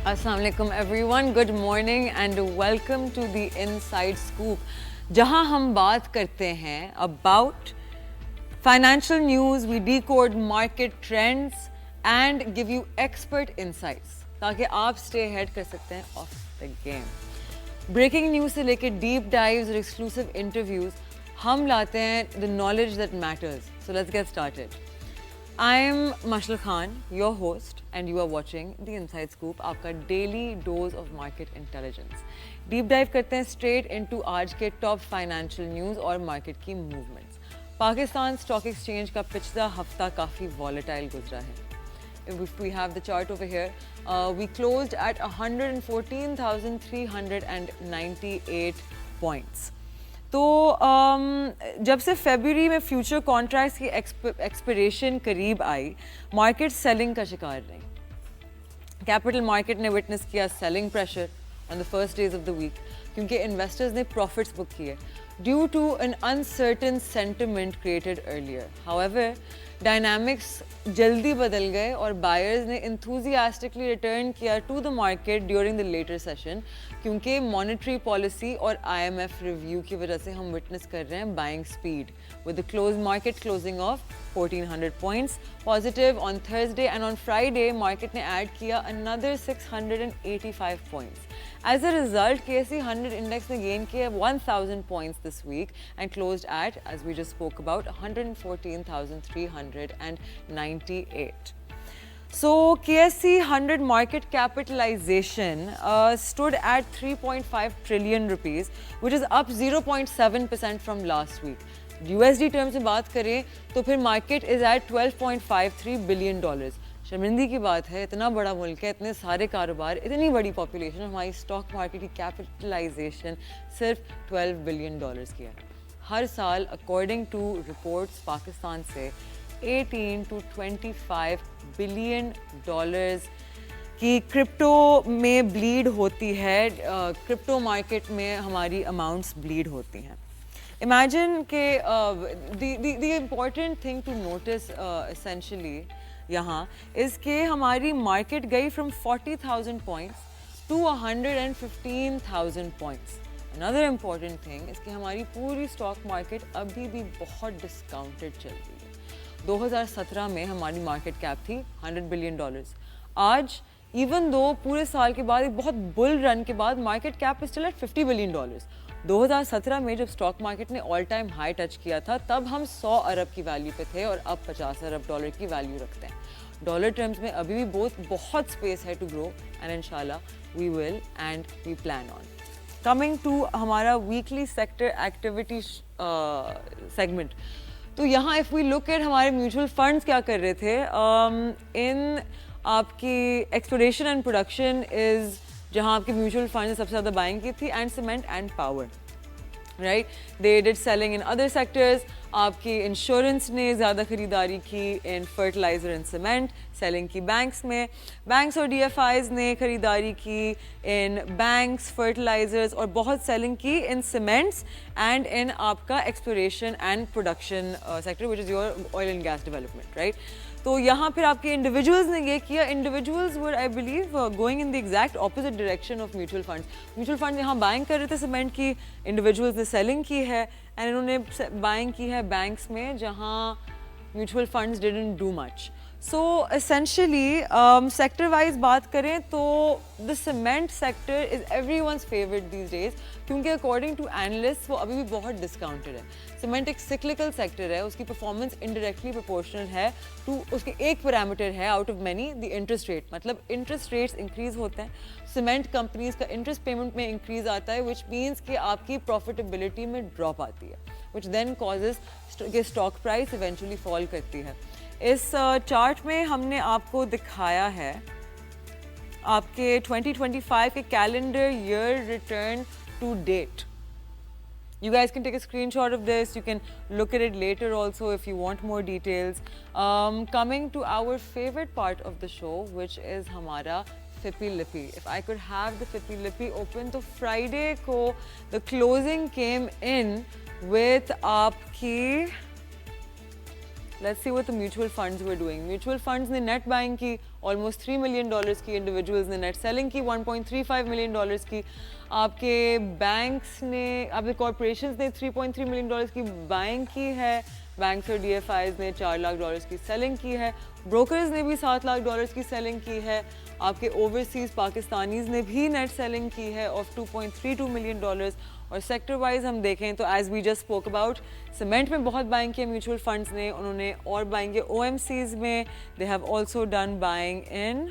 Assalamu alaikum everyone, good morning and welcome to the Inside Scoop जहां हम बात करते हैं about financial news, we decode market trends and give you expert insights ताकि आप stay ahead कर सकते हैं of the game. Breaking news से लेके deep dives और exclusive interviews हम लाते हैं the knowledge that matters. So let's get started. I'm Mashal Khan, your host, and you are watching The Inside Scoop, आपका daily dose of market intelligence. Deep dive करते हैं straight into आज के top financial news और market की movements. Pakistan Stock Exchange का पिछला हफ्ता काफ़ी volatile गुजरा है. If we have the chart over here, we closed at 114,398 points. तो जब से फरवरी में फ्यूचर कॉन्ट्रैक्ट्स की एक्सपिरेशन करीब आई, मार्केट सेलिंग का शिकार रही. कैपिटल मार्केट ने विटनेस किया selling pressure on the first days of the week क्योंकि इन्वेस्टर्स ने प्रॉफिट्स बुक किए due to an uncertain sentiment created earlier. However dynamics जल्दी बदल गए और बायर्स ने enthusiastically रिटर्न किया to the market during the later session क्योंकि मॉनेटरी पॉलिसी और IMF रिव्यू की वजह से हम विटनेस कर रहे हैं buying speed with the close market closing of 1400 points positive on Thursday and on Friday market ने ऐड किया another 685 points. As a result, KSE 100 index ने gain किया 1000 points this week and closed at, as we just spoke about, 114,398. So KSE 100 market capitalization stood at 3.5 trillion rupees, which is up 0.7% from last week. USD terms में बात करें तो फिर market is at $12.53 billion. शर्मिंदगी की बात है, इतना बड़ा मुल्क है, इतने सारे कारोबार, इतनी बड़ी पॉपुलेशन, हमारी स्टॉक मार्केट की कैपिटलाइजेशन सिर्फ $12 बिलियन की है. हर साल अकॉर्डिंग टू रिपोर्ट्स पाकिस्तान से 18 to 25 बिलियन डॉलर्स की क्रिप्टो में ब्लीड होती है. क्रिप्टो मार्केट में हमारी अमाउंट्स ब्लीड होती हैं. इमेजिन के the important thing to notice essentially यहाँ इस के हमारी मार्केट गई from 40,000 points to 115,000 points. Another important thing इसकी हमारी पूरी स्टॉक मार्केट अभी भी बहुत डिस्काउंटेड चल रही है. 2017 में हमारी मार्केट कैप थी $100 बिलियन. आज इवन दो पूरे साल के बाद एक बहुत बुल रन के बाद market cap is still at $50 billion. 2017 में जब स्टॉक मार्केट ने ऑल टाइम हाई टच किया था तब हम 100 अरब की वैल्यू पे थे और अब $50 अरब की वैल्यू रखते हैं. डॉलर टर्म्स में अभी भी बहुत स्पेस है टू ग्रो एंड इंशाल्लाह we will and we plan on. Coming to हमारा वीकली सेक्टर एक्टिविटी सेगमेंट, तो यहाँ इफ़ वी लुक एट हमारे म्यूचुअल फंड्स क्या कर रहे थे. इन आपकी एक्सप्लोरेशन एंड प्रोडक्शन इज़ जहाँ आपके म्यूचुअल फंड ने सबसे ज़्यादा बाइंग की थी and cement and power, right. They did selling in other sectors. आपकी इंश्योरेंस ने ज़्यादा खरीदारी की इन फर्टिलाइज़र एंड सीमेंट, सेलिंग की बैंक्स में. बैंक्स और DFIs ने खरीदारी की इन बैंक्स, फर्टिलाइजर्स और बहुत सेलिंग की इन सीमेंट्स एंड इन आपका exploration and production sector which is your oil and gas development, right. तो यहाँ फिर आपके इंडिविजुअल्स ने ये किया. Individuals were I believe going in the exact opposite direction of mutual funds. Mutual fund यहाँ buying कर रहे थे सीमेंट की, इंडिविजुअल्स ने सेलिंग की है एंड इन्होंने बाइंग की है बैंक्स में जहाँ mutual funds didn't do much. So essentially sector wise बात करें तो the cement sector is everyone's favourite these days क्योंकि अकॉर्डिंग टू एनालिस्ट वो अभी भी बहुत डिस्काउंटेड है. सीमेंट एक सिक्लिकल सेक्टर है, उसकी परफॉर्मेंस इनडायरेक्टली प्रोपोर्शनल है टू उसके एक पैरामीटर है out of many, the interest rate. मतलब इंटरेस्ट रेट्स इंक्रीज होते हैं, सीमेंट कंपनीज का इंटरेस्ट पेमेंट में इंक्रीज आता है विच मीन्स कि आपकी प्रॉफिटेबिलिटी में ड्रॉप आती है विच देन कॉजेज कि स्टॉक प्राइस इवेंचुअली फॉल करती है. इस चार्ट में हमने आपको दिखाया है आपके 2025 के calendar year return to date. You guys can take a screenshot of this. You can look at it later also if you want more details. Coming to our favorite part of the show, which is हमारा Fippy Lippy. If I could have the Fippy Lippy open, तो Friday को the closing came in with आपकी Let's see what the mutual funds were doing. Mutual funds ने net buying की almost $3 million की, individuals ने net selling की $1.35 million की, आपके banks ने, आपके corporations ने $3.3 million की buying की है, banks और DFIs ने $4 lakh की selling की है, brokers ने भी $7 lakh की selling की है, आपके overseas पाकिस्तानीज ने भी net selling की है of $2.32 million. और सेक्टर वाइज हम देखें तो as we just spoke about cement में बहुत बाइंग किया म्यूचुअल फंड्स ने, उन्होंने और बाइंग किया ओएमसीज में, they have also done buying in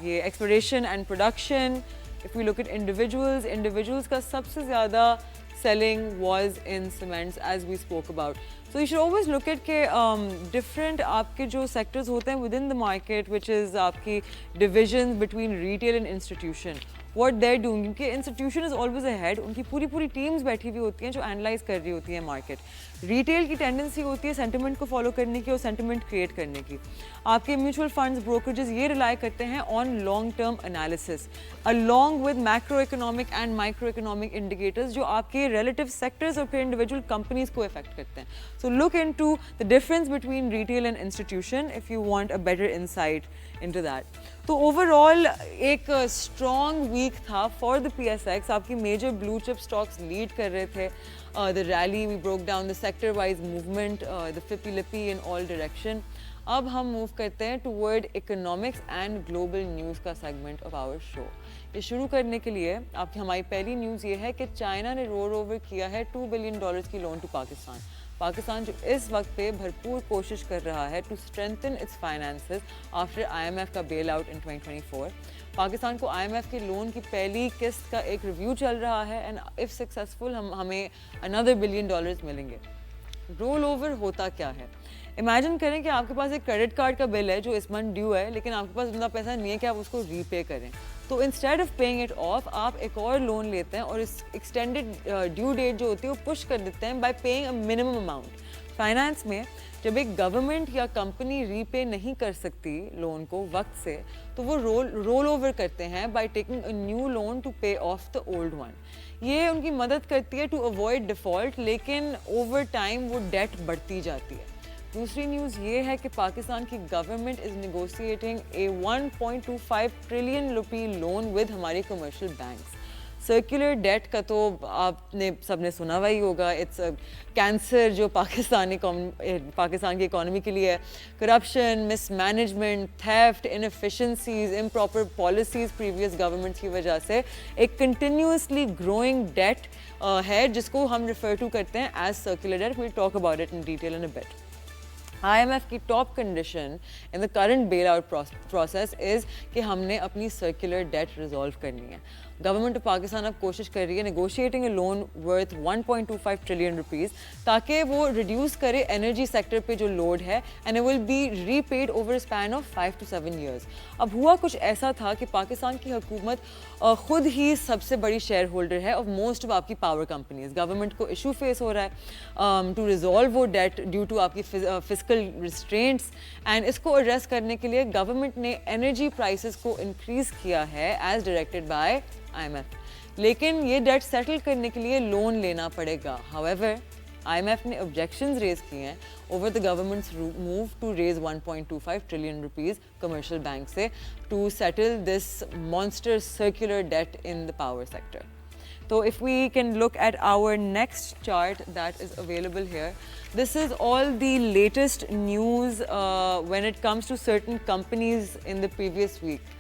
ये exploration and production. If we look at individuals का सबसे ज़्यादा selling was in cements as we spoke about. So you should always look at के different आपके जो sectors होते हैं within the market, which is आपकी divisions between retail and institution. What they're doing, क्योंकि institution is always ahead, उनकी पूरी teams बैठी हुई होती हैं जो analyze कर रही होती हैं market. Retail की tendency होती है sentiment को follow करने की और sentiment create करने की. आपके mutual funds, brokerages ये rely करते हैं on long term analysis, along with macroeconomic and microeconomic indicators जो आपके relative sectors और फिर individual companies को affect करते हैं. So look into the difference between retail and institution if you want a better insight into that. तो overall एक strong week था फॉर द PSX. आपकी major blue chip stocks lead कर रहे थे. The rally we broke down the sector wise movement, the FIPI LIPI in all direction. अब हम move करते हैं toward economics and global news का सेगमेंट ऑफ आवर शो. ये शुरू करने के लिए आपकी हमारी पहली न्यूज़ ये है कि चाइना ने रोल ओवर किया है $2 billion की लोन टू पाकिस्तान. पाकिस्तान जो इस वक्त पे भरपूर कोशिश कर रहा है to strengthen its finances after IMF का बेल आउट इन 2024. पाकिस्तान को IMF के लोन की पहली किस्त का एक रिव्यू चल रहा है एंड इफ सक्सेसफुल हमें another $1 billion मिलेंगे. रोल ओवर होता क्या है? इमेजिन करें कि आपके पास एक क्रेडिट कार्ड का बिल है जो इस मंथ ड्यू है, लेकिन आपके पास इतना पैसा नहीं है कि आप उसको रीपे करें. तो instead of paying it of आप एक और लोन लेते हैं और इस एक्सटेंडेड ड्यू डेट जो होती है वो पुश कर देते हैं bye paying a minimum amount. Finance में जब एक गवर्नमेंट या कंपनी रीपे नहीं कर सकती लोन को वक्त से, तो वो रोल ओवर करते हैं by taking a new loan to pay off the old one. ये उनकी मदद करती है टू अवॉइड डिफ़ॉल्ट, लेकिन ओवर टाइम वो डेट बढ़ती जाती है. दूसरी न्यूज़ ये है कि पाकिस्तान की government is negotiating A 1.25 trillion rupee loan with हमारे कमर्शियल बैंक्स. सर्कुलर डेट का तो आपने सबने सुना हुआ ही होगा. इट्स कैंसर जो पाकिस्तान की इकोनॉमी के लिए है. Corruption, mismanagement, theft, inefficiencies, improper policies previous governments की वजह से एक कंटिन्यूसली ग्रोइंग डेट है जिसको हम रेफर टू करते हैं as circular debt. We talk about it in detail in a bit. IMF की top condition in the current bail out process is कि हमने अपनी सर्कुलर डेट रिजॉल्व करनी है. गवर्नमेंट ऑफ पाकिस्तान अब कोशिश कर रही है नेगोशिएटिंग ए लोन वर्थ 1.25 ट्रिलियन रुपीज़ ताकि वो रिड्यूस करे एनर्जी सेक्टर पे जो लोड है and it will be repaid over span of 5 to 7 years. अब हुआ कुछ ऐसा था कि पाकिस्तान की हुकूमत खुद ही सबसे बड़ी शेयर होल्डर है ऑफ मोस्ट ऑफ आपकी पावर कंपनीज. गवर्नमेंट को इशू फेस हो रहा है टू रिजॉल्व वो डेट ड्यू टू आपकी फिजिकल रिस्ट्रेंट्स, एंड इसको एड्रेस करने के लिए गवर्नमेंट ने एनर्जी प्राइसेस को इंक्रीज़ किया है एज डायरेक्टेड बाय IMF. लेकिन ये डेट सेटल करने के लिए लोन लेना पड़ेगा. हाउएवर IMF ने ऑब्जेक्शंस रेज किए हैं over the government's move to raise 1.25 trillion rupees commercial bank से to settle this monster circular debt in the power sector. So if we can look at our next chart that is available here, this is all the latest news when it comes to certain companies in the previous week.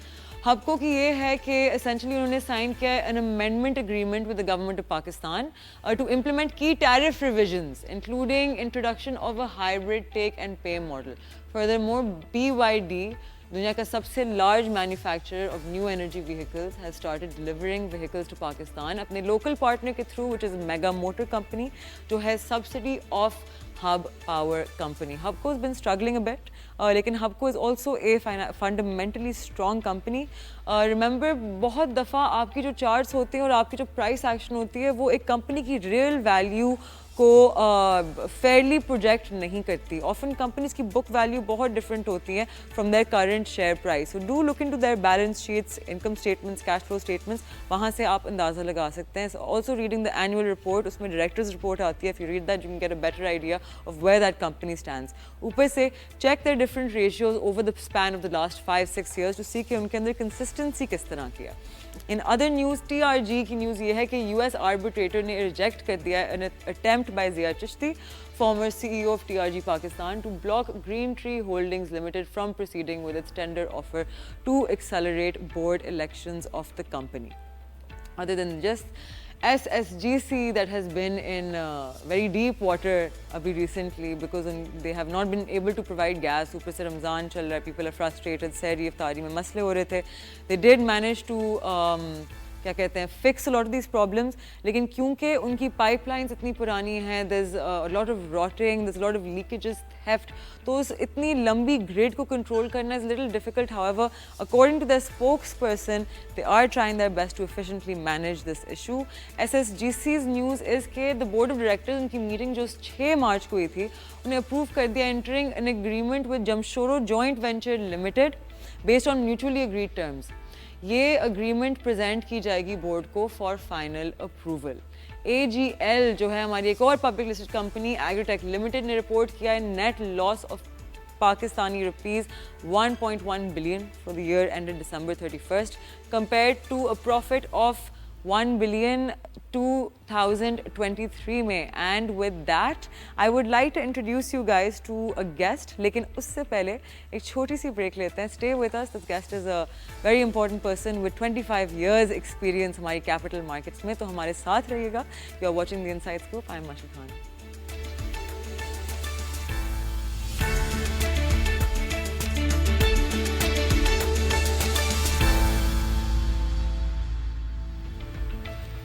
हबको की ये है कि essentially उन्होंने sign किया है an amendment agreement with the government of Pakistan to implement key tariff revisions, including introduction of a hybrid take and pay model. Furthermore, BYD, दुनिया का सबसे large manufacturer of new energy vehicles has started delivering vehicles to Pakistan अपने local partner के through which is mega motor company जो है subsidy of hub power company. Hubco has been struggling a bit. लेकिन Hubco is also a fundamentally strong company. Remember, बहुत दफ़ा आपकी जो charts होती हैं और आपकी जो प्राइस एक्शन होती है वो एक कंपनी की रियल वैल्यू को फेयरली प्रोजेक्ट नहीं करती. ऑफन कंपनीज की बुक वैल्यू बहुत डिफरेंट होती है from their current share price. So do look into their balance sheets, income statements, cash flow statements. वहाँ से आप अंदाज़ा लगा सकते हैं. Also reading the annual report, उसमें डायरेक्टर्स रिपोर्ट आती है. If you read that you can get a better idea of where that company stands. ऊपर से check their different ratios over the span of the last 5-6 years to see कि उनके अंदर consistency किस तरह की है. इन अदर न्यूज़, TRG की न्यूज़ ये है कि US आर्बिट्रेटर ने रिजेक्ट कर दिया है an attempt by Zia Chishti, former CEO of TRG Pakistan, to block Green Tree Holdings Limited from proceeding with its tender offer to accelerate board elections of the company. Other than just SSGC, that has been in very deep water abhi recently because they have not been able to provide gas. ऊपर से रमज़ान चल रहा है, people are frustrated, सहरी इफ्तारी में मसले हो रहे थे. They did manage to क्या कहते हैं, fix lot of these problems. लेकिन क्योंकि उनकी पाइपलाइंस इतनी पुरानी हैं, there is lot of rotting, there is lot of leakages, theft, तो उस इतनी लंबी ग्रिड को कंट्रोल करना is little difficult. However, according to the spokesperson, they are trying their best to efficiently manage this issue. SSGC's news is के the board of directors, उनकी meeting जो 6 मार्च को हुई थी, उन्हें अप्रूव कर दिया entering an agreement with Jamshoro joint venture limited based on mutually agreed terms. ये अग्रीमेंट प्रेजेंट की जाएगी बोर्ड को फॉर फाइनल अप्रूवल. AGL जो है हमारी एक और public listed company, agritech limited, ने रिपोर्ट किया है net loss of Pakistani rupees 1.1 billion for the year ended December 31st compared to a profit of 1 billion 2023 में. And with that, I would like to introduce you guys to a guest. लेकिन उससे पहले एक छोटी सी break लेते हैं. Stay with us. This guest is a very important person with 25 years experience हमारी capital markets में. तो हमारे साथ रहिएगा. You are watching the Inside Scoop. I am Mashal Khan.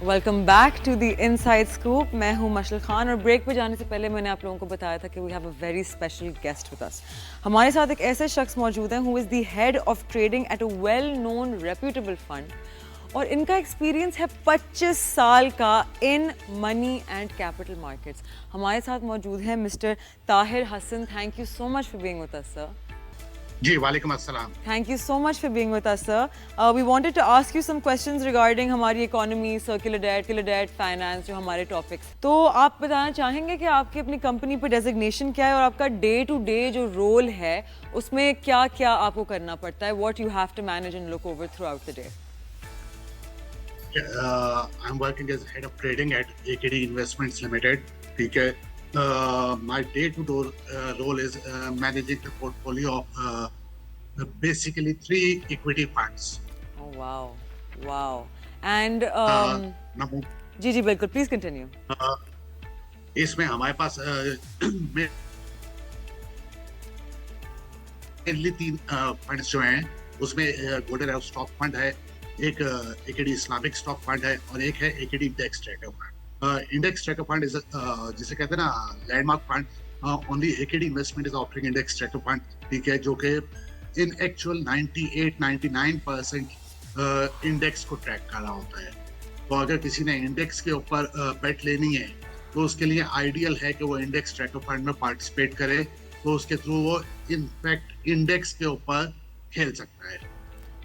Welcome back to the inside scoop. मैं हूं मशल खान और break पे जाने से पहले मैंने आप लोगों को बताया था कि we have a very special guest with us. हमारे साथ एक ऐसे शख्स मौजूद हैं who is the head of trading at a well known reputable fund, और इनका एक्सपीरियंस है 25 साल का in money and capital markets. हमारे साथ मौजूद हैं mister Tahir Hasan. Thank you so much for being with us sir. जी, वालेकुम अस्सलाम. Thank you so much for being with us, sir. We wanted to ask you some questions regarding हमारी economy, circular debt, finance, जो हमारे topics. तो आप बताना चाहेंगे कि आपकी अपनी कंपनी पे डेजिग्नेशन क्या है और आपका डे टू डे जो रोल है उसमें क्या क्या आपको करना पड़ता है? What you have to manage and look over throughout the day. I'm working as head of trading at AKD Investments Limited. ठीक है. My day-to-day role is managing the portfolio of basically 3 equity funds. Oh wow. And जी जी बिल्कुल, please continue. इसमें हमारे पास mainly 3 funds जो हैं, उसमें golden house stock fund है, एक AKD इस्लामिक स्टॉक फंड है और एक है AKD index tracker fund. Index tracker fund is जिसे कहते हैं ना landmark fund. Only AKD investment is offering index tracker fund. ठीक है, जो कि इन एक्चुअल 98-99% इंडेक्स को ट्रैक कर रहा होता है. तो अगर किसी ने इंडेक्स के ऊपर बेट लेनी है तो उसके लिए आइडियल है कि वो इंडेक्स ट्रैकर फंड में पार्टिसिपेट करे, तो उसके थ्रू वो इनफैक्ट इंडेक्स के ऊपर खेल सकता है.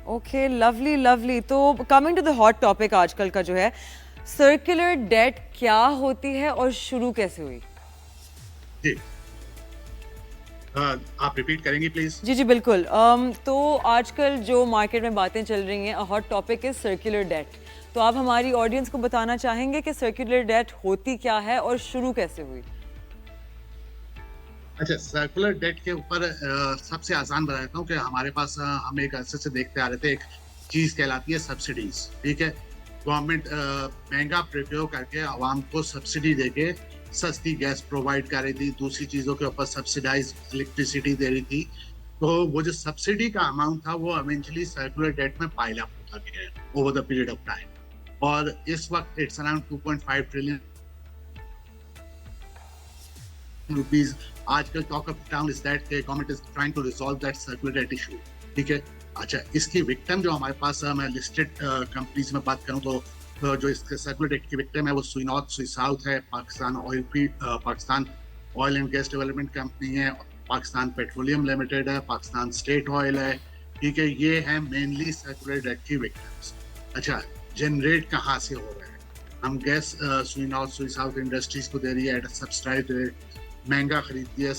Okay, lovely. तो coming to the hot topic आजकल का जो है, सर्कुलर डेट क्या होती है और शुरू कैसे हुई? जी, आप रिपीट करेंगे प्लीज? जी बिल्कुल. तो आजकल जो मार्केट में बातें चल रही हैं, hot topic is circular debt. तो आप हमारी ऑडियंस को बताना चाहेंगे कि सर्कुलर डेट होती क्या है और शुरू कैसे हुई? अच्छा, सर्कुलर डेट के ऊपर सबसे आसान बताता हूँ कि हमारे पास हम एक अरसे से देखते आ रहे थे, एक चीज कहलाती है सब्सिडीज. ठीक है, गवर्नमेंट महंगा प्रिपेयर करके आवाम को सब्सिडी देके सस्ती गैस प्रोवाइड कर रही थी, दूसरी चीज़ों के ऊपर सब्सिडाइज इलेक्ट्रिसिटी दे रही थी. तो वो जो सब्सिडी का अमाउंट था वो इवेंचुअली सर्कुलर डेट में पाइल अप होता गया over the period of time, और इस वक्त इट्स अराउंड 2.5 ट्रिलियन rupees. आजकल talk of town is that government is trying to resolve that circular debt issue, ठीक है। अच्छा, इसकी विक्टिम जो हमारे पास मैं लिस्टेड कंपनीज में बात करूं तो जो इसके सर्कुलर डेट की विक्टिम है वो सुई नॉर्थ, सुई साउथ है, Pakistan oil and gas development company है, पाकिस्तान पेट्रोलियम लिमिटेड है, पाकिस्तान स्टेट ऑयल है, ठीक है। ये है मेनली सर्कुलर डेट की विक्टिम्स। अच्छा, जनरेट कहाँ से हो रहा है? हम गैस सुई नॉर्थ, सुई साउथ इंडस्ट्रीज को दे रही है एट सब्सिडाइज्ड रेट, महंगा खरीदती है,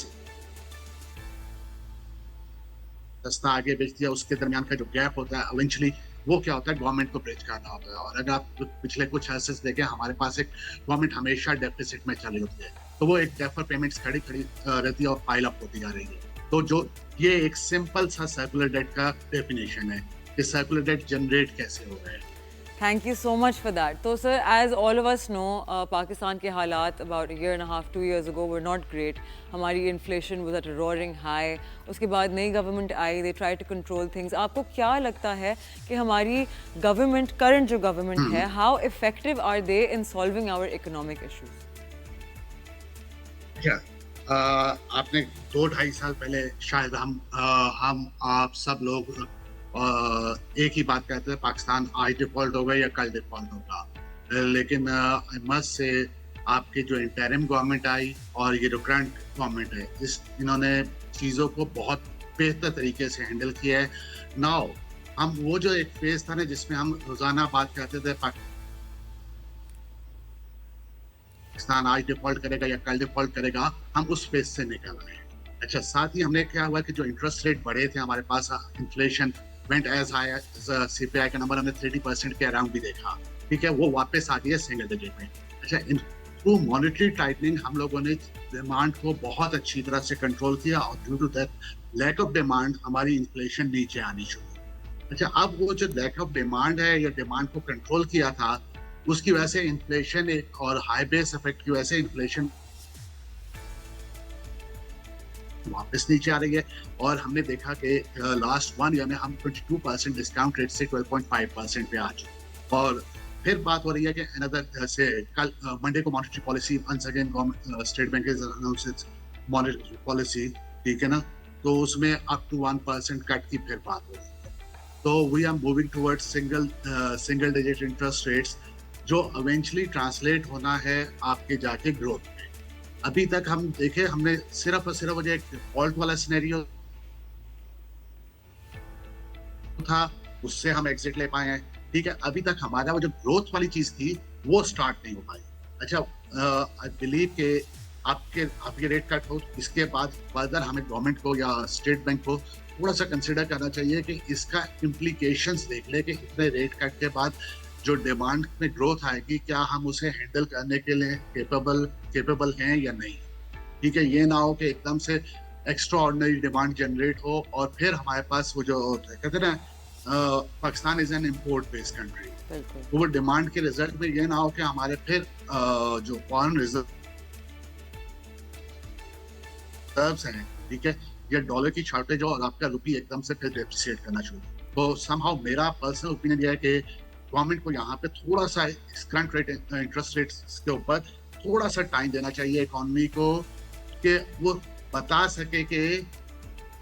सस्ता आगे बेचती है। उसके दरमियान का जो गैप होता है इवेंचुअली वो क्या होता है, गवर्नमेंट को ब्रिज करना होता है। और अगर आप पिछले कुछ अर्से देखें, हमारे पास एक गवर्नमेंट हमेशा डेफिसिट में चली होती है, तो वो एक डेफर पेमेंट्स खड़ी रहती है और पाइल अप होती जा रही है। तो जो ये एक सिंपल सा सर्कुलर डेट का डेफिनेशन है कि सर्कुलर डेट जनरेट कैसे हो रहा है। Thank you so much for that. So, sir, as all of us know, Pakistan के हालात about a year and a half, 2 years ago were not great. हमारी inflation was at a roaring high. उसके बाद नई government I, they tried to control things. आपको क्या लगता है कि हमारी government, current जो government है, how effective are they in solving our economic issues? क्या आपने 2-2.5 साल पहले शायद हम आप सब लोग एक ही बात कहते हैं, पाकिस्तान आज डिफॉल्ट होगा या कल डिफॉल्ट होगा। लेकिन आई मस्ट से आपकी जो इंटरिम गवर्नमेंट आई और ये जो करंट गवर्नमेंट है, इन्होंने चीज़ों को बहुत बेहतर तरीके से हैंडल किया है। नाउ हम वो जो एक फेज था ना जिसमें हम रोजाना बात करते थे पाकिस्तान आज डिफॉल्ट करेगा या कल डिफॉल्ट करेगा, हम उस फेज से निकल रहे हैं। अच्छा, साथ ही हमने क्या हुआ कि जो इंटरेस्ट रेट बढ़े थे हमारे पास, inflation went as high as CPI का नंबर हमने 30% के अराउंड भी देखा, ठीक है। वो वापस आ गया सिंगल डिजिट में। अच्छा, थ्रू मॉनेटरी टाइटनिंग हम लोगों ने डिमांड को बहुत अच्छी तरह से कंट्रोल किया और due to that lack of demand हमारी इन्फ्लेशन नीचे आनी शुरू। अच्छा, अब वो जो लैक ऑफ डिमांड है या डिमांड को कंट्रोल किया था, उसकी वजह से इन्फ्लेशन और हाई बेस इफेक्ट की वजह से इन्फ्लेशन वापस नीचे आ रही है। और हमने देखा कि लास्ट 1 ईयर में हम 22% डिस्काउंट रेट से 12.5% पे आ चुके। और फिर बात हो रही है कि अनदर से कल मंडे को monetary policy once again state bank is announce monetary policy, ठीक है ना। तो उसमें अप टू 1% कट की फिर बात हो रही है। तो we are moving towards single digit interest rates, जो इवेंचुअली ट्रांसलेट होना है आपके जाके ग्रोथ। अभी तक हम देखे, हमने सिर्फ और सिर्फ जो एक डिफॉल्ट वाला सिनेरियो था उससे हम एग्जिट ले पाए हैं, ठीक है। अभी तक हमारा वो जो ग्रोथ वाली चीज थी वो स्टार्ट नहीं हो पाई। अच्छा, आई बिलीव कि आपके रेट कट हो, इसके बाद फर्दर हमें गवर्नमेंट को या स्टेट बैंक को थोड़ा सा कंसिडर करना चाहिए कि इसका इम्प्लीकेशंस देख ले कि इतने रेट कट के बाद जो डिमांड में ग्रोथ आएगी, क्या हम उसे हैंडल करने के लिए केपेबल हैं या नहीं, ठीक है। ये ना हो कि एकदम से एक्स्ट्रा ऑर्डिनरी डिमांड जनरेट हो और फिर हमारे पास वो जो कहते हैं ना, Pakistan is an import based country, तो वो डिमांड के रिजल्ट में ये ना हो कि हमारे फिर जो फॉरेन रिजर्व्स हैं, ठीक है, या डॉलर की शॉर्टेज हो और आपका रुपी एकदम से फिर डेप्रिशिएट करना शुरू। तो समहाउ मेरा पर्सनल ओपिनियन ये है कि गवर्नमेंट को यहाँ पे थोड़ा सा करंट रेट इंटरेस्ट रेट्स के ऊपर थोड़ा सा टाइम देना चाहिए इकोनॉमी को, कि वो बता सके कि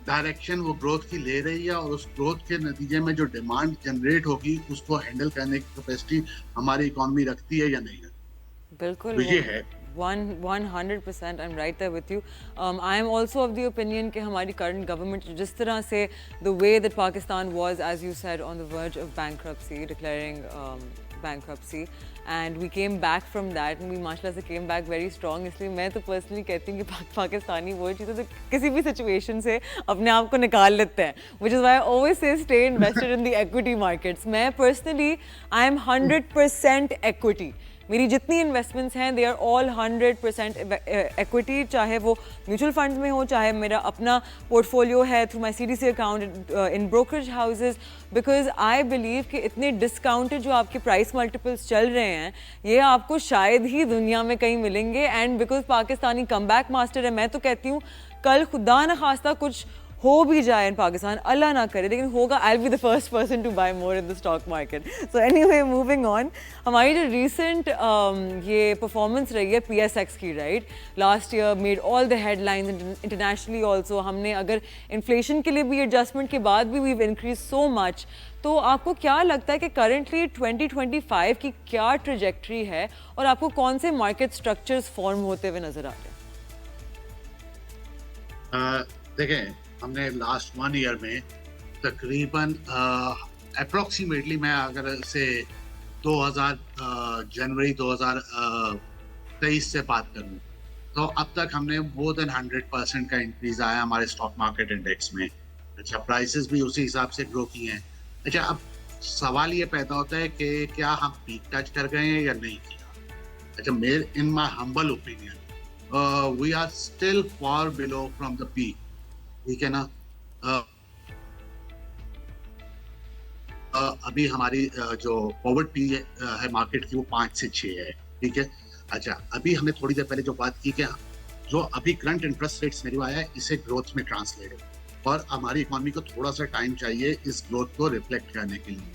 डायरेक्शन वो ग्रोथ की ले रही है और उस ग्रोथ के नतीजे में जो डिमांड जनरेट होगी उसको हैंडल करने की कैपेसिटी हमारी इकोनॉमी रखती है या नहीं रखती। बिल्कुल, तो ये है 100%, I'm right there with you. I am also of the opinion कि हमारी current government जिस तरह से the way that Pakistan was, as you said, on the verge of bankruptcy, declaring bankruptcy, and we came back from that and we माशाल्लाह से came back very strong. इसलिए मैं तो personally कहती हूँ कि पाकिस्तानी वो चीज़ें तो किसी भी situation से अपने आप को निकाल लेते हैं, which is why I always say stay invested in the equity markets. मैं personally I am 100% equity. मेरी जितनी इन्वेस्टमेंट्स हैं दे आर ऑल 100% इक्विटी, चाहे वो म्यूचुअल फंड्स में हो, चाहे मेरा अपना पोर्टफोलियो है through my CDC account in brokerage houses, because I believe कि इतने डिस्काउंटेड जो आपके प्राइस मल्टीपल्स चल रहे हैं ये आपको शायद ही दुनिया में कहीं मिलेंगे। And because Pakistani come back master है, मैं तो कहती हूँ कल खुदा न खास्ता कुछ हो भी जाए इन पाकिस्तान, अल्लाह ना करे, लेकिन होगा, I will be the first person to buy more in the stock market. So anyway, moving on, हमारी जो रिसेंट ये परफॉर्मेंस रही है PSX की, right, last year made all the headlines internationally also. हमने अगर इन्फ्लेशन के लिए भी एडजस्टमेंट के बाद भी वी इंक्रीज सो मच. तो आपको क्या लगता है कि करंटली 2025 की क्या ट्रेजेक्ट्री है और आपको कौन से मार्केट स्ट्रक्चर्स फॉर्म होते हुए नजर आ रहे हैं? देखें, हमने लास्ट 1 ईयर में तकरीबन अप्रोक्सीमेटली, मैं अगर से 2000 जनवरी 2023 से बात करूं, तो अब तक हमने मोर देन 100% का इंक्रीज आया हमारे स्टॉक मार्केट इंडेक्स में. अच्छा, प्राइसेस भी उसी हिसाब से ग्रो किए हैं. अच्छा, अब सवाल ये पैदा होता है कि क्या हम पीक टच कर गए हैं या नहीं किया. अच्छा, मेरे in my humble opinion we are still far below from the peak. ठीक है ना. अभी हमारी जो फॉरवर्ड पी है मार्केट की, वो 5 से 6 है. ठीक है. अच्छा, अभी हमने थोड़ी देर पहले जो बात की कि जो अभी करंट इंटरेस्ट रेट सिनेरियो आया है, इसे ग्रोथ में ट्रांसलेट है और हमारी इकोनॉमी को थोड़ा सा टाइम चाहिए इस ग्रोथ को रिफ्लेक्ट करने के लिए.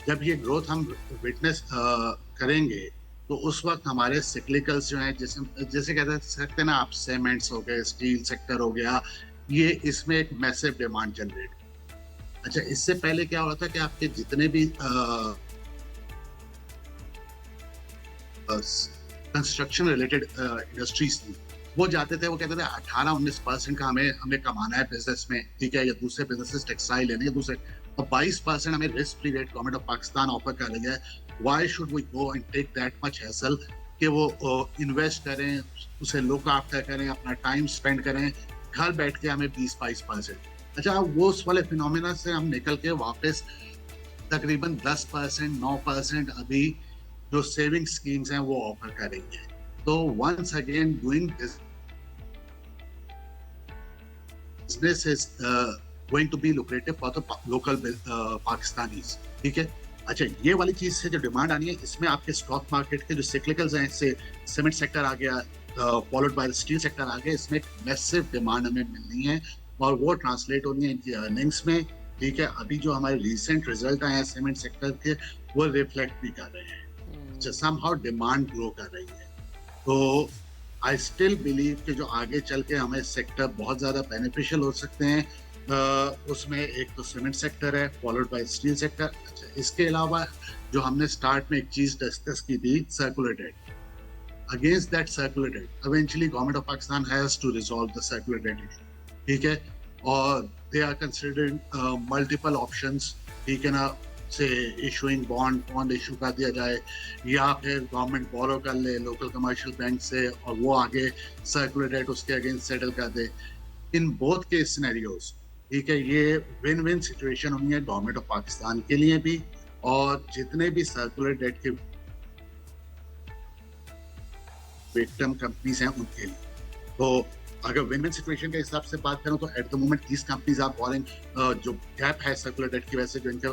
जब ये ग्रोथ हम विटनेस करेंगे तो उस वक्त हमारे सिक्लिकल्स जो हैं, जैसे कहते सकते हैं ना आप, सीमेंट्स हो गए, स्टील सेक्टर हो गया, ये इसमें एक मैसिव डिमांड जनरेट. अच्छा, इससे पहले क्या होता था कि आपके जितने भी कंस्ट्रक्शन रिलेटेड इंडस्ट्रीज थी, वो जाते थे, वो कहते थे 18-19% का हमें कमाना है बिजनेस में. ठीक है. या दूसरे बिजनेसेस टेक्सटाइल लेने, दूसरे, और 22% हमें risk free rate government of Pakistan offer कर रही है. Why should we go and take that much hassle कि वो इन्वेस्ट करें, उसे लुक आफ्टर करें, अपना टाइम स्पेंड करें, घर बैठ के हमें 20-22%. अच्छा, वो उस वाले फिनोमेना से हम निकल के वापस तकरीबन 10%, 9% अभी जो सेविंग स्कीम्स हैं वो ऑफर करेंगे. तो once again doing business is going to be lucrative for the local Pakistanis. ठीक है. अच्छा, ये वाली चीज से जो डिमांड आनी है, इसमें आपके स्टॉक मार्केट के जो सिक्लिकल्स हैं, जैसे सीमेंट सेक्टर आ गया, फॉलोड बाय स्टील सेक्टर आ गया, इसमें एक मैसिव डिमांड हमें मिलनी है और वो ट्रांसलेट होनी है इनकी अर्निंग्स में. ठीक है. अभी जो हमारे रिसेंट रिजल्ट आए हैं सीमेंट सेक्टर के, वो रिफ्लेक्ट भी कर रहे हैं. अच्छा, समहाउ डिमांड ग्रो कर रही है. तो आई स्टिल बिलीव कि जो आगे चल के हमें सेक्टर बहुत ज़्यादा बेनिफिशियल हो सकते हैं. उसमें एक तो सीमेंट सेक्टर है, फॉलोड बाय स्टील सेक्टर. अच्छा, इसके अलावा जो हमने स्टार्ट में एक चीज़ डिस्कस की थी, circular debt. Against that circular debt, eventually government of Pakistan has to resolve the circular debt issue. ठीक है. और they are considering multiple options. ठीक है ना. से इशूइंग बॉन्ड इशू कर दिया जाए, या फिर गवर्नमेंट बोरो कर ले लोकल कमर्शियल बैंक से और वो आगे सर्कुलर डेट उसके अगेंस्ट सेटल कर दे. इन बोथ के सिनेरियोज, ठीक है, ये विन विन सिचुएशन हुई है गवर्नमेंट ऑफ पाकिस्तान के लिए भी और जितने भी सर्कुलर डेट के विक्टिम कंपनीज हैं उनके लिए. तो अगर विन विन सिचुएशन के हिसाब से बात करूं तो at the moment these companies are boring, जो गैप है सर्कुलर डेट की वजह से, जो इनके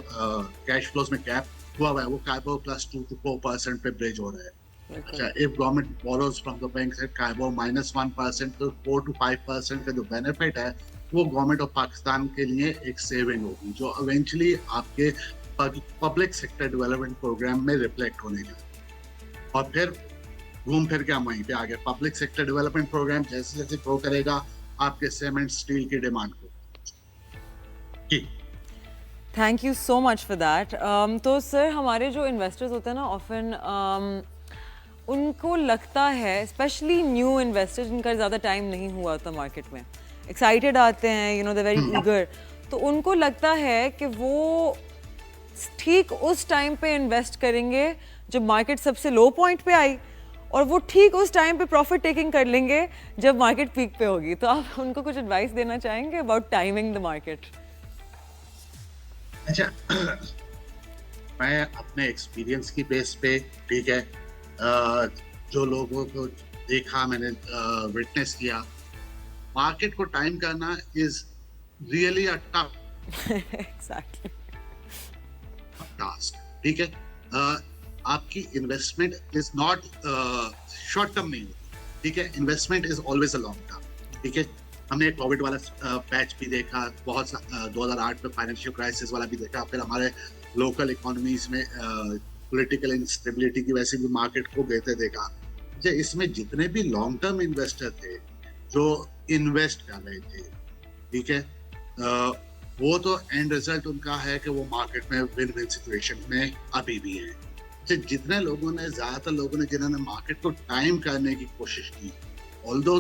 कैश फ्लोज में गैप हुआ है, वो काइबो प्लस 2 to 4% पे ब्रिज हो रहा है. अच्छा, if government borrows from the bank से काइबो -1% तो 4 to 5% का जो बेनिफिट है, वो गवर्नमेंट ऑफ पाकिस्तान के लिए एक सेविंग होगी, जो इवेंचुअली आपके पब्लिक सेक्टर डेवलपमेंट प्रोग्राम में रिफ्लेक्ट होने लगे. और फिर घूम फिर के हम वहीं पे आ गए. पब्लिक सेक्टर डेवलपमेंट प्रोग्राम जैसे जैसे ग्रो करेगा, आपके सीमेंट स्टील की डिमांड को. Thank you so much for that. तो सर, हमारे जो इन्वेस्टर्स होते हैं ना, ऑफन उनको लगता है, स्पेशली न्यू इन्वेस्टर्स जिनका ज़्यादा टाइम नहीं हुआ होता मार्केट में, एक्साइटेड आते हैं, you know, they very eager, तो उनको लगता है कि वो ठीक उस टाइम पे इन्वेस्ट करेंगे जब मार्केट सबसे लो पॉइंट पे आई, और वो ठीक उस टाइम पे प्रॉफिट टेकिंग कर लेंगे जब मार्केट पीक पे होगी. तो आप उनको कुछ एडवाइस देना चाहेंगे अबाउट टाइमिंग द मार्केट? अच्छा, मैं अपने एक्सपीरियंस की बेस पे, ठीक है, जो लोगों को देखा, मैंने विटनेस किया, मार्केट को टाइम करना is really a tough exactly task. ठीक है. आपकी investment is not short term नहीं होती. ठीक है. Investment is always a long term. ठीक है. हमने कोविड वाला पैच भी देखा, 2008 में फाइनेंशियल क्राइसिस वाला भी देखा, फिर हमारे लोकल इकोनॉमीज में पॉलिटिकल इंस्टेबिलिटी की वजह से भी मार्केट को गिरते देखा। इसमें जितने भी लॉन्ग टर्म इन्वेस्टर थे जो इन्वेस्ट कर रहे थे, ठीक है, वो तो एंड रिजल्ट उनका है कि वो मार्केट में विन विन सिचुएशन में अभी भी है। जितने लोगों ने, ज्यादातर लोगों ने जिन्होंने मार्केट को टाइम करने की कोशिश की, ऑल्दो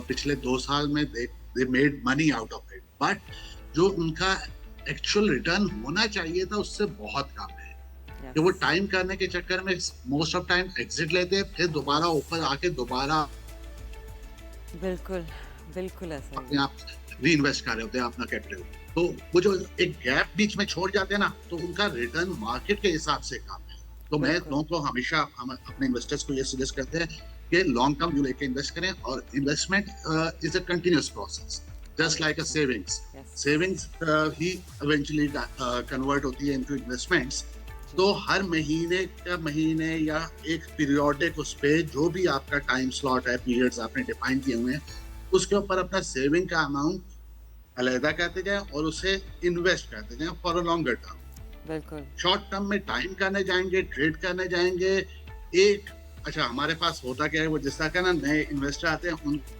पिछले 2 साल में they made money out of it, but जो उनका एक्चुअल रिटर्न होना चाहिए था उससे बहुत कम है। कि वो टाइम करने के चक्कर में मोस्ट ऑफ टाइम एग्जिट लेते हैं, फिर दोबारा ऊपर आके दोबारा बिल्कुल बिल्कुल ऐसा अपने आप री इन्वेस्ट कर रहे होते हैं अपना कैपिटल। तो वो जो एक गैप बीच में छोड़ जाते हैं ना, तो उनका रिटर्न मार्केट के हिसाब से कम है। तो मैं लोगों को हमेशा, हम अपने इन्वेस्टर्स को ये सजेस्ट करते हैं कि लॉन्ग टर्म व्यू लेके इन्वेस्ट करें, और investment is a continuous process, just like a savings he eventually convert होती है इनटू इन्वेस्टमेंट्स। तो हर महीने या एक पीरियोडिक उस पे जो भी आपका टाइम स्लॉट है, पीरियड्स आपने डिफाइन किए हुए हैं, उसके ऊपर अपना सेविंग का अमाउंट अलहदा करते जाए और उसे इन्वेस्ट करते जाए फॉर अ लॉन्गर टर्म। बिल्कुल शॉर्ट टर्म में टाइम करने जाएंगे, ट्रेड करने जाएंगे, एक अच्छा हमारे पास होता क्या है, वो जिस तरह का ना नए इन्वेस्टर आते हैं, उनका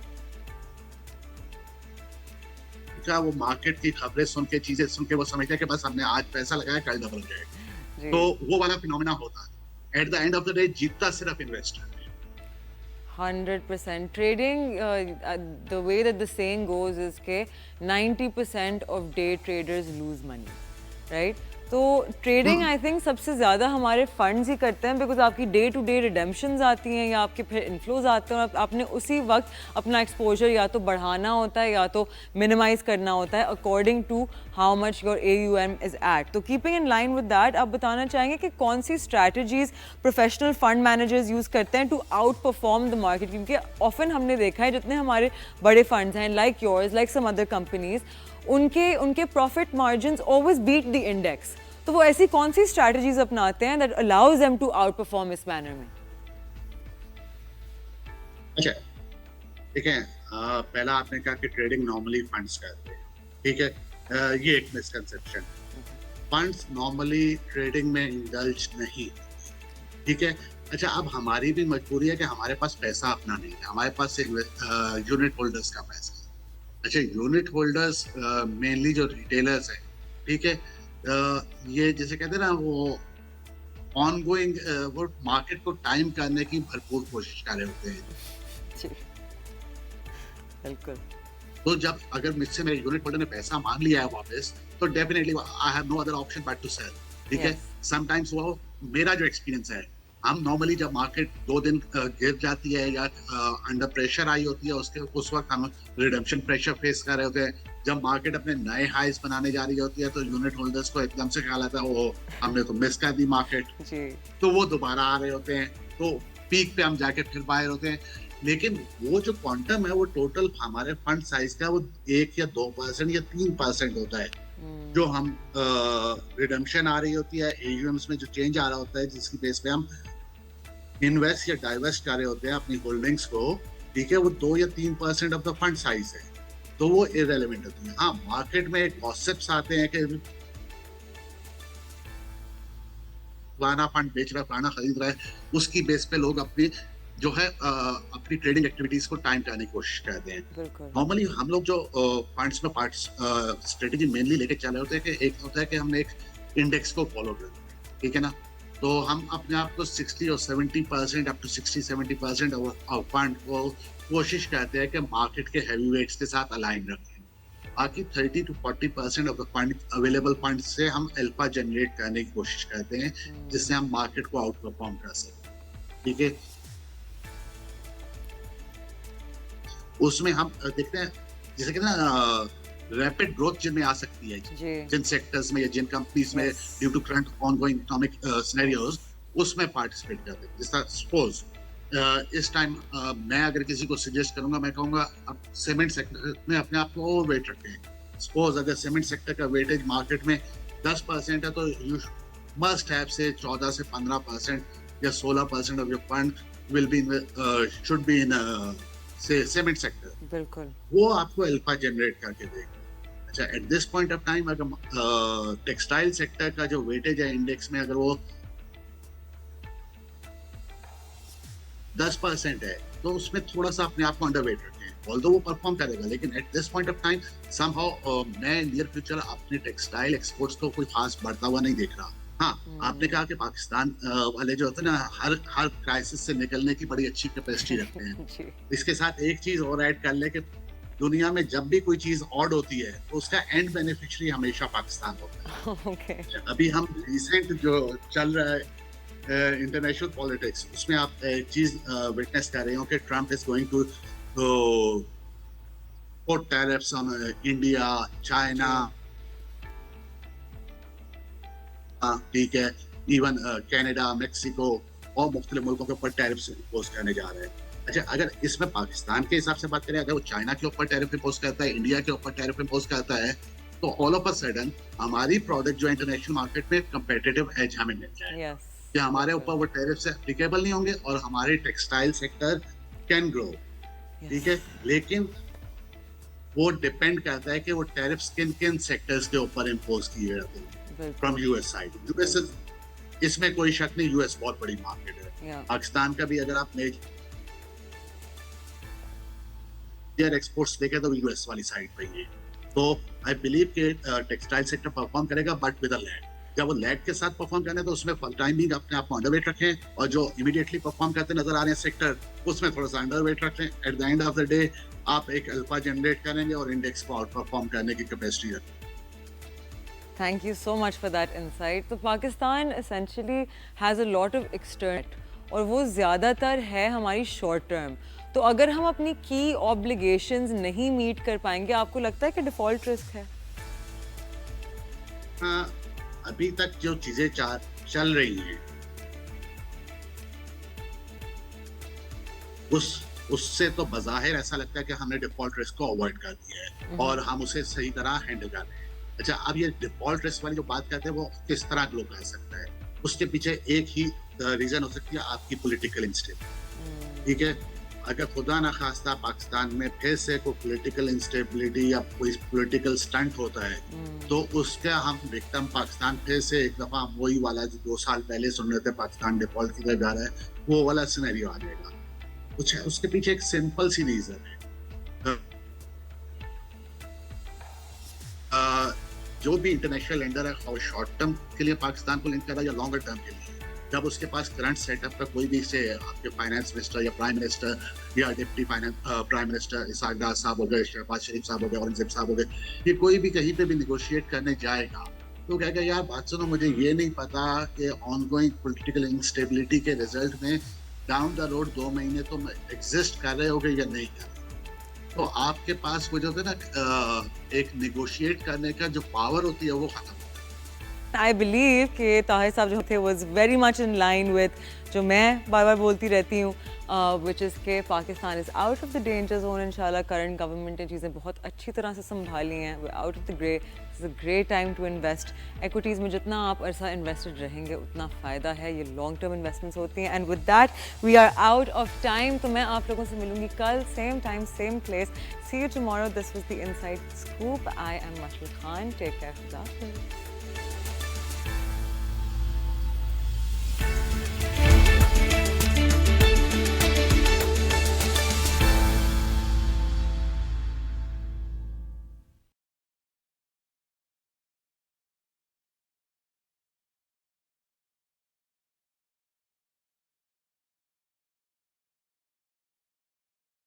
वो मार्केट की खबरें सुन के, चीजें सुन के वो समझते हैं कि बस हमने आज पैसा लगाया कल डबल हो जाएगा। तो वो वाला फिनोमेना होता है। At the end of the day जीतता सिर्फ इन्वेस्टर है। 100% trading, the way that the saying goes is के 90% of day traders lose money, right? तो ट्रेडिंग आई थिंक सबसे ज़्यादा हमारे फंड्स ही करते हैं, बिकॉज आपकी डे टू डे रिडेम्पशंस आती हैं या आपके फिर इन्फ्लोज आते हैं, और आपने उसी वक्त अपना एक्सपोजर या तो बढ़ाना होता है या तो मिनिमाइज करना होता है according to how much your AUM is at. तो keeping in line with that, आप बताना चाहेंगे कि कौन सी strategies professional fund managers use करते हैं to outperform the market? क्योंकि ऑफन हमने देखा है जितने हमारे बड़े फंड्स हैं, like yours, like some other companies, उनके profit margins always beat the index. तो वो ऐसी कौन सी स्ट्रैटेजीज अपनाते हैं that allows them to out perform इस मैनर में? अच्छा, ठीक है, पहला आपने कहा कि ट्रेडिंग नॉर्मली फंड्स करते हैं, ठीक है, ये एक मिसकंसेप्शन। फंड्स नॉर्मली ट्रेडिंग में इंडल्ज नहीं, ठीक है। अच्छा, अब हमारी भी मजबूरी है कि हमारे पास पैसा अपना नहीं है, हमारे पास यूनिट होल्डर्स का पैसा है। अच्छा, यूनिट होल्डर्स मेनली जो रिटेलर्स हैं, ठीक है, ये जैसे कहते हैं ना, वो ऑनगोइंग वो मार्केट को टाइम करने की भरपूर कोशिश कर रहे होते हैं। बिल्कुल। तो जब अगर मुझसे मेरे यूनिट होल्डर ने पैसा मांग लिया है वापस, तो definitely I have no other option but to sell, ठीक है। समटाइम्स वो मेरा जो एक्सपीरियंस है, हम नॉर्मली जब मार्केट 2 दिन गिर जाती है या अंडर प्रेशर आई होती है, उस वक्त हम रिडेम्पशन प्रेशर फेस कर रहे होते हैं। जब मार्केट अपने नए हाईज बनाने जा रही होती है, तो यूनिट होल्डर्स को एकदम से ख्याल आता है वो हमने तो मिस कर दी मार्केट, तो वो दोबारा आ रहे होते हैं, तो पीक पे हम जाके फिर बाहर होते हैं। लेकिन वो जो क्वांटम है वो टोटल हमारे फंड साइज का वो 1 या 2% या 3% होता है, जो हम रिडेम्पशन आ रही होती है, AUMs में जो चेंज आ रहा होता है, जिसकी बेस पे हम इन्वेस्ट या डाइवेस्ट कर रहे होते हैं अपनी होल्डिंग्स को, ठीक है, वो 2 या 3% ऑफ द फंड साइज है, तो वो इररेलेवेंट होती है। हाँ, मार्केट में एक गॉसिप्स आते हैं कि फलाना फंड बेच रहा है, फलाना खरीद रहा है, उसकी बेस पे लोग अपनी जो है अपनी ट्रेडिंग एक्टिविटीज को टाइम करने की कोशिश करते हैं। नॉर्मली हम लोग जो फंड्स में स्ट्रेटेजी मेनली लेके चल रहे होते हैं कि एक होता है कि हमने एक इंडेक्स को फॉलो करना, ठीक है ना, तो हम अपने आप को 60 और 70% अप टू 60-70% ऑफ फंड को कोशिश करते हैं कि मार्केट के हैवी वेट्स के साथ अलाइन रखें। बाकी 30 to 40% of the fund available fund से हम अल्फा जनरेट करने की कोशिश करते हैं, जिससे हम मार्केट को आउट परफॉर्म कर सकें, ठीक है। उसमें हम देखते हैं जैसे कि ना रैपिड ग्रोथ जिनमें आ सकती है, जिन सेक्टर्स में या जिन कंपनीज में due to current ongoing economic scenarios, उसमें पार्टिसिपेट करते हैं। जैसा सपोज इस टाइम मैं अगर किसी को सजेस्ट करूंगा, मैं कहूंगा अब सीमेंट सेक्टर में अपने आप को ओवरवेट रखें। सपोज अगर सीमेंट सेक्टर का वेटेज मार्केट में 10% है, तो यू मस्ट हैव से 14 से 15% या 16% of your fund will be should be in cement sector, बिल्कुल. वो आपको अल्फा जनरेट करके देगा. अच्छा, at this point of time अगर टेक्सटाइल सेक्टर का जो वेटेज है इंडेक्स में, अगर वो 10% है, तो उसमें थोड़ा सा अपने आप को अंडरवेट रखें. ऑल्दो वो परफॉर्म करेगा, लेकिन at this point of time somehow मैं नियर फ्यूचर अपने टेक्सटाइल एक्सपोर्ट्स को कोई खास बढ़ता हुआ नहीं देख रहा. हाँ, आपने कहा कि पाकिस्तान वाले जो होते हैं ना, हर क्राइसिस से निकलने की बड़ी अच्छी कैपेसिटी रखते हैं. जी. इसके साथ एक चीज और ऐड कर ले कि दुनिया में जब भी कोई चीज ऑड होती है, तो उसका एंड बेनिफिशियरी हमेशा पाकिस्तान होता है. ओके. अभी हम रिसेंट जो चल रहा है इंटरनेशनल पॉलिटिक्स, उसमें आप एक चीज विटनेस कर रहे हो कि Trump is going to put tariffs on India, China, ठीक है, इवन कनाडा, मेक्सिको और मुख्तलिफ मुल्कों के ऊपर टैरिफ्स इम्पोज करने जा रहे हैं. अच्छा, अगर इसमें पाकिस्तान के हिसाब से बात करें, अगर वो चाइना के ऊपर टैरिफ इम्पोज करता है, इंडिया के ऊपर टैरिफ इम्पोज करता है, तो ऑल ऑफ अ सडन हमारी प्रोडक्ट जो इंटरनेशनल मार्केट में कंपेटिटिव एज हमें मिल जाएगा. कि हमारे ऊपर वो टैरिफ से एप्लीकेबल नहीं होंगे और हमारे टेक्सटाइल सेक्टर कैन ग्रो. ठीक है, लेकिन वो डिपेंड करता है कि वो टैरिफ्स किन किन सेक्टर्स के ऊपर इम्पोज किए जाते हैं फ्रॉम यूएस साइड. यूएस, इसमें कोई शक नहीं, यूएस बहुत बड़ी मार्केट है. पाकिस्तान का भी अगर आप मेजर एक्सपोर्ट्स देखें तो यूएस वाली साइड पे ही है. तो आई बिलीव कि टेक्सटाइल सेक्टर परफॉर्म करेगा, बट विद अ लैग. जब वो लैग के साथ परफॉर्म करना है, तो उसमें फॉर टाइमिंग अपने आप को अंडरवेट रखें, और जो इमीडिएटली परफॉर्म करते नजर आ रहे हैं सेक्टर, उसमें थोड़ा सा अंडरवेट रखें. At the end of the day आप एक अल्फा जनरेट करेंगे और इंडेक्स को आउट परफॉर्म करने की कैपेसिटी रखें. Thank you so much for that insight. तो Pakistan essentially has a lot of external, और वो ज़्यादातर है हमारी शॉर्ट टर्म. तो अगर हम अपनी की ऑब्लिगेशंस नहीं मीट कर पाएंगे, आपको लगता है कि डिफॉल्ट रिस्क है? हाँ, अभी तक जो चीजें चल रही हैं, उससे तो बज़ाहिर ऐसा लगता है कि हमने डिफॉल्ट रिस्क को अवॉइड कर दिया है और हम उसे सही तरह हैंडल कर रहे हैं. अच्छा, अब ये डिफॉल्ट रिस्क वाली जो बात करते हैं, वो किस तरह ग्लो कर सकता है, उसके पीछे एक ही रीजन हो सकती है, आपकी पॉलिटिकल इंस्टेबिलिटी. ठीक है, अगर खुदा ना खास्ता पाकिस्तान में फिर से कोई पॉलिटिकल इंस्टेबिलिटी या कोई पॉलिटिकल स्टंट होता है, तो उसका हम विक्टिम पाकिस्तान फिर से एक दफा वही वाला जो 2 साल पहले सुन रहे थे, पाकिस्तान डिफॉल्ट की तरफ जा रहा है, वो वाला सिनेरियो आ जाएगा. कुछ उसके पीछे एक सिंपल सी रीजन है. जो भी इंटरनेशनल लेंडर है, और शॉर्ट टर्म के लिए पाकिस्तान को लिंक कर रहा है या लॉन्गर टर्म के लिए, जब उसके पास करंट सेटअप का कोई भी से आपके फाइनेंस मिनिस्टर या प्राइम मिनिस्टर या डिप्टी प्राइम मिनिस्टर इसाक डार साहब हो गए, शहबाज शरीफ साहब हो गए, औरंगजेब साहब हो गए, ये कोई भी कहीं पे भी निगोशिएट करने जाएगा, तो कहेगा यार बात सुनो, मुझे ये नहीं पता कि ऑनगोइंग पॉलिटिकल इंस्टेबिलिटी के रिजल्ट में डाउन द रोड 2 महीने तुम एग्जिस्ट कर रहे होगे या नहीं कर रहे. तो आपके पास वो जो है ना, एक निगोशिएट करने का जो पावर होती है, वो खत्म. I believe कि ताहिर साहब जो थे was very much in line with जो मैं बार बार बोलती रहती हूँ, which is कि Pakistan is out of the danger zone. इंशाल्लाह करंट गवर्नमेंट ने चीज़ें बहुत अच्छी तरह से संभाली हैं. We're out of the grey. This is a great time to invest. Equities में जितना आप अरसा इन्वेस्टेड रहेंगे, उतना फ़ायदा है. ये लॉन्ग टर्म इन्वेस्टमेंट्स होती हैं. And with that, we are out of time. तो मैं आप लोगों से मिलूंगी कल, same time, same place. See you tomorrow. This was the Inside Scoop. I am Mashhur Khan. Take care. खुदा हाफिज़.